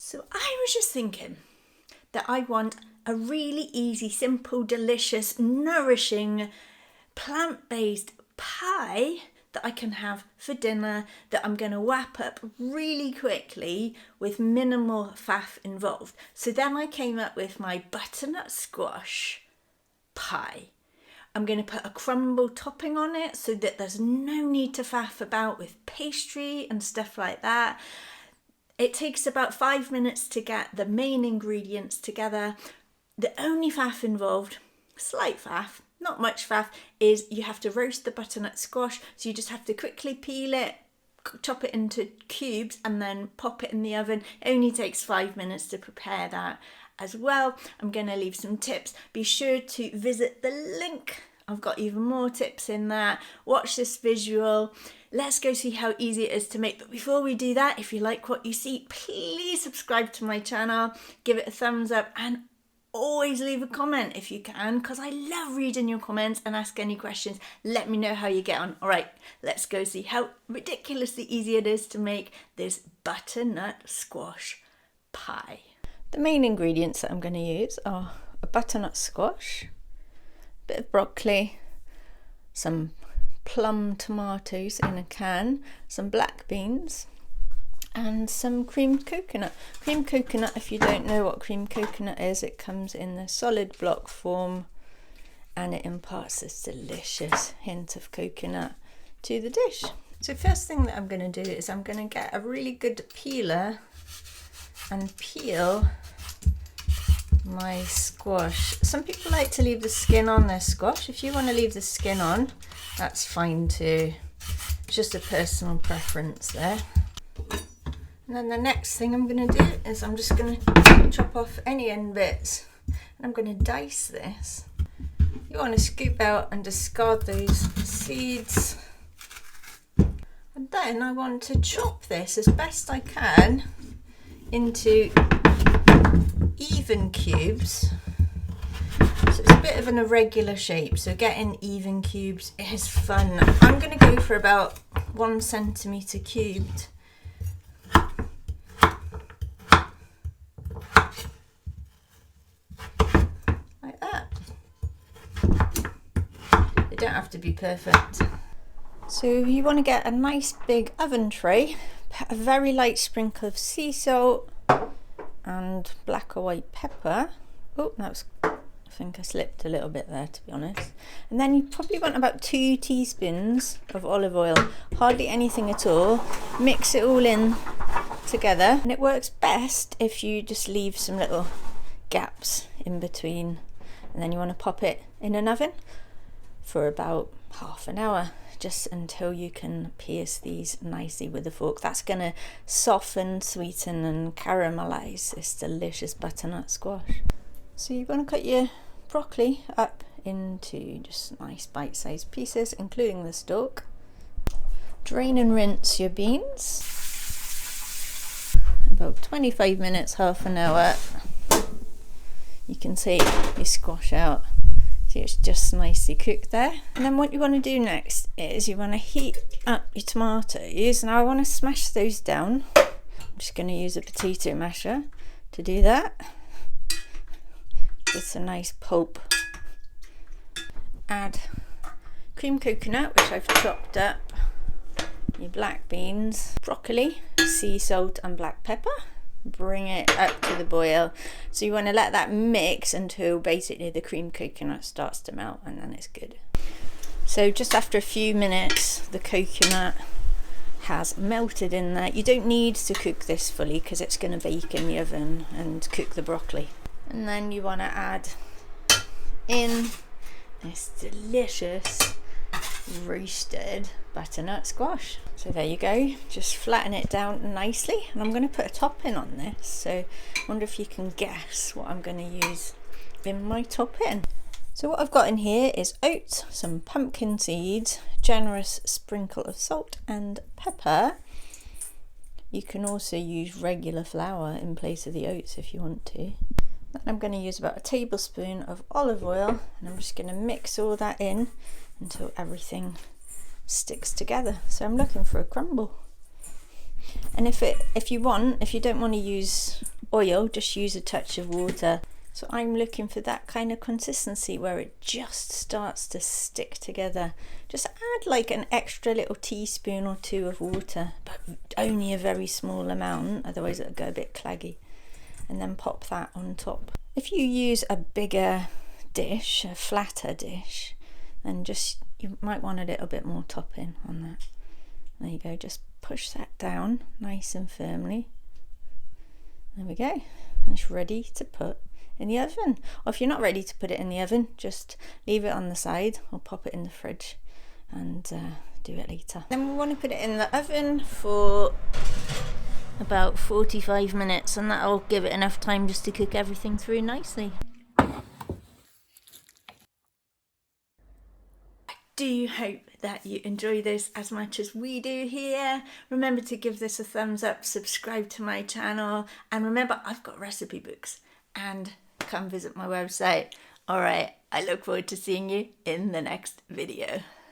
So I was just thinking that I want a really easy, simple, delicious, nourishing, plant-based pie that I can have for dinner that I'm going to wrap up really quickly with minimal faff involved. So then I came up with my butternut squash pie. I'm going to put a crumble topping on it so that there's no need to faff about with pastry and stuff like that. It takes about 5 minutes to get the main ingredients together. The only faff involved, slight faff, not much faff, is you have to roast the butternut squash. So you just have to quickly peel it, chop it into cubes and then pop it in the oven. It only takes 5 minutes to prepare that as well. I'm going to leave some tips. Be sure to visit the link. I've got even more tips in there. Watch this visual. Let's go see how easy it is to make. But before we do that, if you like what you see, please subscribe to my channel, give it a thumbs up, and always leave a comment if you can, because I love reading your comments and ask any questions. Let me know how you get on. All right, let's go see how ridiculously easy it is to make this butternut squash pie. The main ingredients that I'm going to use are a butternut squash, a bit of broccoli, some plum tomatoes in a can, some black beans, and some creamed coconut. Creamed coconut, if you don't know what creamed coconut is, it comes in the solid block form and it imparts this delicious hint of coconut to the dish. So first thing that I'm going to do is I'm going to get a really good peeler and peel my squash. Some people like to leave the skin on their squash. If you want to leave the skin on, that's fine too. It's just a personal preference there. And then the next thing I'm going to do is I'm just going to chop off any end bits and I'm going to dice this. You want to scoop out and discard those seeds. And then I want to chop this as best I can into even cubes. So it's a bit of an irregular shape, so getting even cubes is fun. I'm going to go for about 1 centimetre cubed. Like that. They don't have to be perfect. So you want to get a nice big oven tray, put a very light sprinkle of sea salt and black or white pepper. Oh, that was, I think I slipped a little bit there, to be honest. And then you probably want about 2 teaspoons of olive oil, hardly anything at all. Mix it all in together, and it works best if you just leave some little gaps in between. And then you want to pop it in an oven for about half an hour, just until you can pierce these nicely with a fork. That's going to soften, sweeten and caramelize this delicious butternut squash. So you're going to cut your broccoli up into just nice bite-sized pieces, including the stalk. Drain and rinse your beans. About 25 minutes, half an hour. You can take your squash out. See, it's just nicely cooked there. And then what you want to do next is you want to heat up your tomatoes. Now I want to smash those down. I'm just going to use a potato masher to do that. Just a nice pulp. Add cream coconut, which I've chopped up, your black beans, broccoli, sea salt and black pepper. Bring it up to the boil. So you want to let that mix until basically the cream coconut starts to melt, and then it's good. So just after a few minutes the coconut has melted in there. You don't need to cook this fully because it's going to bake in the oven and cook the broccoli. And then you want to add in this delicious roasted butternut squash. So there you go, just flatten it down nicely, and I'm going to put a topping on this. So I wonder if you can guess what I'm going to use in my topping. So what I've got in here is oats, some pumpkin seeds, generous sprinkle of salt and pepper. You can also use regular flour in place of the oats if you want to. Then I'm going to use about a tablespoon of olive oil, and I'm just going to mix all that in until everything sticks together. So I'm looking for a crumble. And if you don't want to use oil, just use a touch of water. So I'm looking for that kind of consistency where it just starts to stick together. Just add like an extra little teaspoon or two of water, but only a very small amount, otherwise it'll go a bit claggy. And then pop that on top. If you use a bigger dish, a flatter dish, then just, you might want a little bit more topping on that. There you go, just push that down nice and firmly. There we go, and it's ready to put in the oven. Or if you're not ready to put it in the oven, just leave it on the side or pop it in the fridge and do it later. Then we want to put it in the oven for about 45 minutes, and that'll give it enough time just to cook everything through nicely. I do hope that you enjoy this as much as we do here. Remember to give this a thumbs up, subscribe to my channel, and remember I've got recipe books, and come visit my website. Alright, I look forward to seeing you in the next video.